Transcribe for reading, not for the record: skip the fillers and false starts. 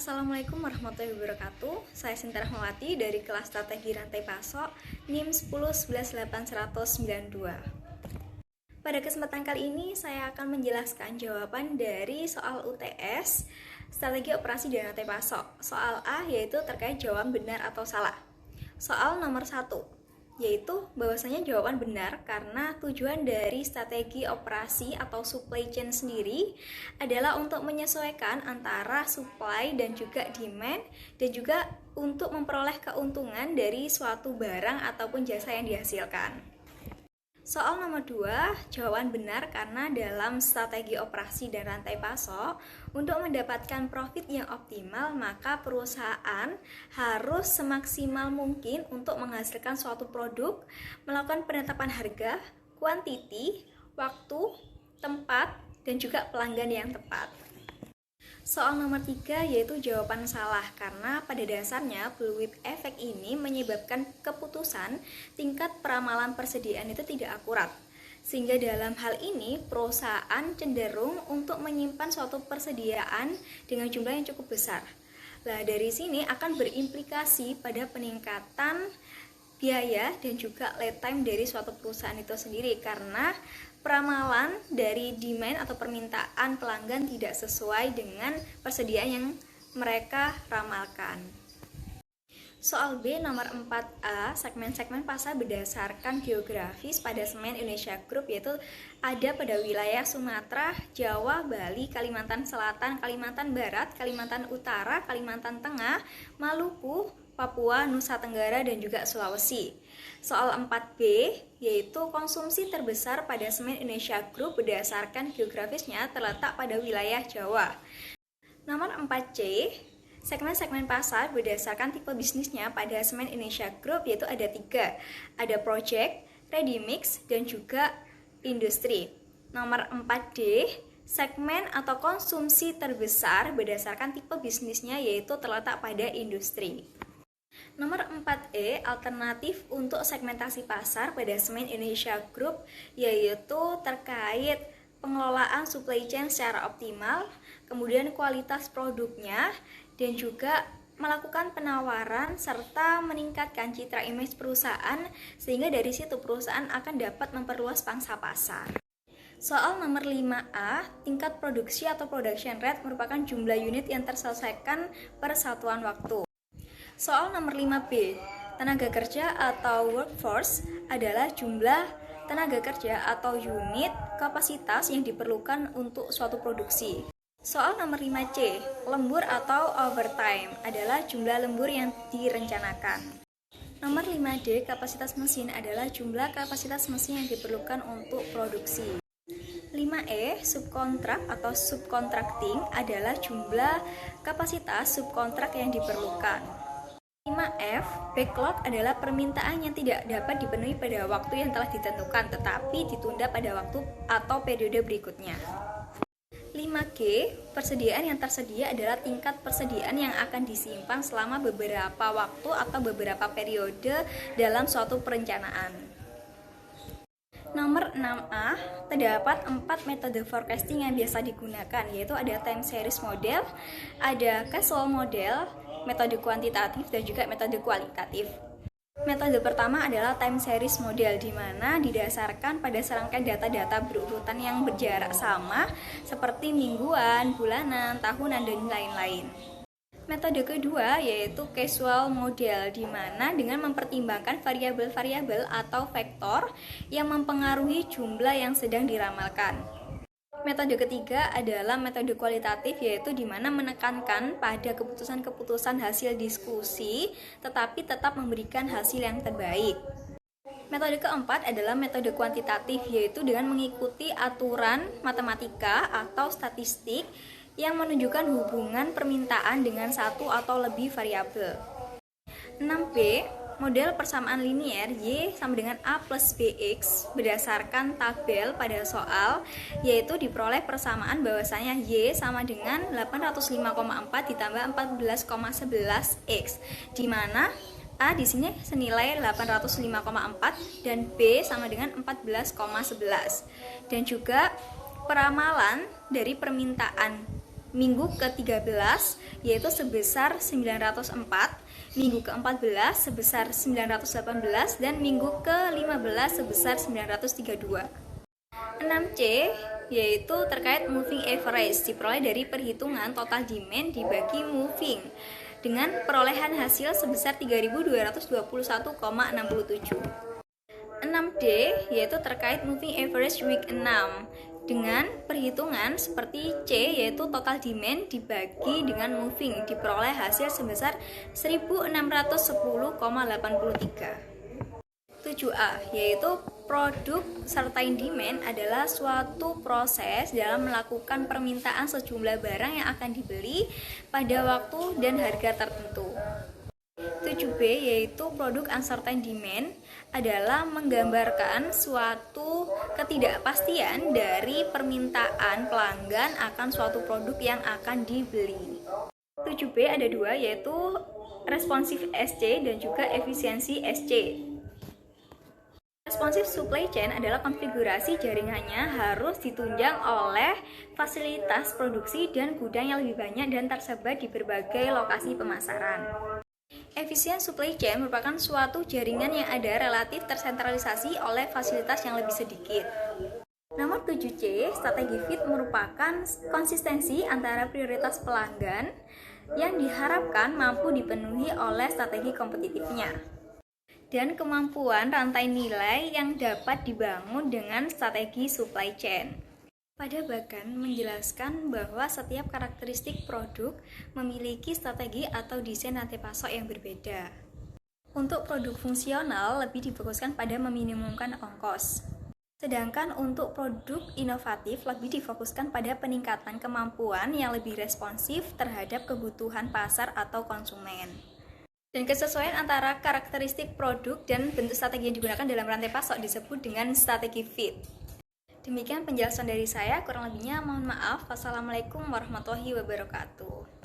Assalamualaikum warahmatullahi wabarakatuh. Saya Sinta Rahmawati dari kelas Strategi Rantai Pasok NIM 10118192. Pada kesempatan kali ini saya akan menjelaskan jawaban dari soal UTS Strategi Operasi dan Rantai Pasok. Soal A yaitu terkait jawaban benar atau salah. Soal nomor 1 yaitu bahwasanya jawaban benar karena tujuan dari strategi operasi atau supply chain sendiri adalah untuk menyesuaikan antara supply dan juga demand dan juga untuk memperoleh keuntungan dari suatu barang ataupun jasa yang dihasilkan. Soal nomor 2, jawaban benar karena dalam strategi operasi dan rantai pasok, untuk mendapatkan profit yang optimal, maka perusahaan harus semaksimal mungkin untuk menghasilkan suatu produk, melakukan penetapan harga, kuantiti, waktu, tempat, dan juga pelanggan yang tepat. Soal nomor 3 yaitu jawaban salah karena pada dasarnya bullwhip effect ini menyebabkan keputusan tingkat peramalan persediaan itu tidak akurat. Sehingga dalam hal ini perusahaan cenderung untuk menyimpan suatu persediaan dengan jumlah yang cukup besar. Nah, dari sini akan berimplikasi pada peningkatan biaya dan juga lead time dari suatu perusahaan itu sendiri karena peramalan dari demand atau permintaan pelanggan tidak sesuai dengan persediaan yang mereka ramalkan. Soal B nomor 4A, segmen-segmen pasar berdasarkan geografis pada Semen Indonesia Group yaitu ada pada wilayah Sumatera, Jawa, Bali, Kalimantan Selatan, Kalimantan Barat, Kalimantan Utara, Kalimantan Tengah, Maluku, Papua, Nusa Tenggara, dan juga Sulawesi. Soal 4B, yaitu konsumsi terbesar pada Semen Indonesia Group berdasarkan geografisnya terletak pada wilayah Jawa. Nomor 4C, segmen-segmen pasar berdasarkan tipe bisnisnya pada Semen Indonesia Group yaitu ada 3. Ada project, ready mix, dan juga industri. Nomor 4D, segmen atau konsumsi terbesar berdasarkan tipe bisnisnya yaitu terletak pada industri. Nomor 4E, alternatif untuk segmentasi pasar pada Semen Indonesia Group yaitu terkait pengelolaan supply chain secara optimal, kemudian kualitas produknya, dan juga melakukan penawaran serta meningkatkan citra image perusahaan sehingga dari situ perusahaan akan dapat memperluas pangsa pasar. Soal nomor 5A, tingkat produksi atau production rate merupakan jumlah unit yang terselesaikan per satuan waktu. Soal nomor 5B, tenaga kerja atau workforce adalah jumlah tenaga kerja atau unit kapasitas yang diperlukan untuk suatu produksi. Soal nomor 5C, lembur atau overtime adalah jumlah lembur yang direncanakan. Nomor 5D, kapasitas mesin adalah jumlah kapasitas mesin yang diperlukan untuk produksi. 5E, subkontrak atau subcontracting adalah jumlah kapasitas subkontrak yang diperlukan. 5F, backlog adalah permintaan yang tidak dapat dipenuhi pada waktu yang telah ditentukan tetapi ditunda pada waktu atau periode berikutnya. 5G, persediaan yang tersedia adalah tingkat persediaan yang akan disimpan selama beberapa waktu atau beberapa periode dalam suatu perencanaan. Nomor 6A, terdapat 4 metode forecasting yang biasa digunakan yaitu ada time series model, ada casual model, metode kuantitatif, dan juga metode kualitatif. Metode pertama adalah time series model di mana didasarkan pada serangkaian data-data berurutan yang berjarak sama seperti mingguan, bulanan, tahunan, dan lain-lain. Metode kedua yaitu casual model di mana dengan mempertimbangkan variabel-variabel atau faktor yang mempengaruhi jumlah yang sedang diramalkan. Metode ketiga adalah metode kualitatif yaitu di mana menekankan pada keputusan-keputusan hasil diskusi tetapi tetap memberikan hasil yang terbaik. Metode keempat adalah metode kuantitatif yaitu dengan mengikuti aturan matematika atau statistik yang menunjukkan hubungan permintaan dengan satu atau lebih variabel. 6B, model persamaan linier Y sama dengan A plus BX berdasarkan tabel pada soal yaitu diperoleh persamaan bahwasanya Y sama dengan 805,4 ditambah 14,11 X di mana A di sini senilai 805,4 dan B sama dengan 14,11 dan juga peramalan dari permintaan minggu ke-13 yaitu sebesar 904, minggu ke-14 sebesar 918, dan minggu ke-15 sebesar 932. 6C yaitu terkait moving average, diperoleh dari perhitungan total demand dibagi moving dengan perolehan hasil sebesar 3.221,67. 6D yaitu terkait moving average week 6 dengan perhitungan seperti C yaitu total demand dibagi dengan moving, diperoleh hasil sebesar 1610,83. 7A yaitu produk certain demand adalah suatu proses dalam melakukan permintaan sejumlah barang yang akan dibeli pada waktu dan harga tertentu. 7B yaitu produk uncertain demand adalah menggambarkan suatu ketidakpastian dari permintaan pelanggan akan suatu produk yang akan dibeli. 7B ada dua, yaitu responsive SC dan juga efisiensi SC. Responsive supply chain adalah konfigurasi jaringannya harus ditunjang oleh fasilitas produksi dan gudang yang lebih banyak dan tersebar di berbagai lokasi pemasaran. Efisien supply chain merupakan suatu jaringan yang ada relatif tersentralisasi oleh fasilitas yang lebih sedikit. Nomor 7C, strategi fit merupakan konsistensi antara prioritas pelanggan yang diharapkan mampu dipenuhi oleh strategi kompetitifnya dan kemampuan rantai nilai yang dapat dibangun dengan strategi supply chain. Pada bagan menjelaskan bahwa setiap karakteristik produk memiliki strategi atau desain rantai pasok yang berbeda. Untuk produk fungsional lebih difokuskan pada meminimumkan ongkos. Sedangkan untuk produk inovatif lebih difokuskan pada peningkatan kemampuan yang lebih responsif terhadap kebutuhan pasar atau konsumen. Dan kesesuaian antara karakteristik produk dan bentuk strategi yang digunakan dalam rantai pasok disebut dengan strategi fit. Demikian penjelasan dari saya, kurang lebihnya mohon maaf. Wassalamualaikum warahmatullahi wabarakatuh.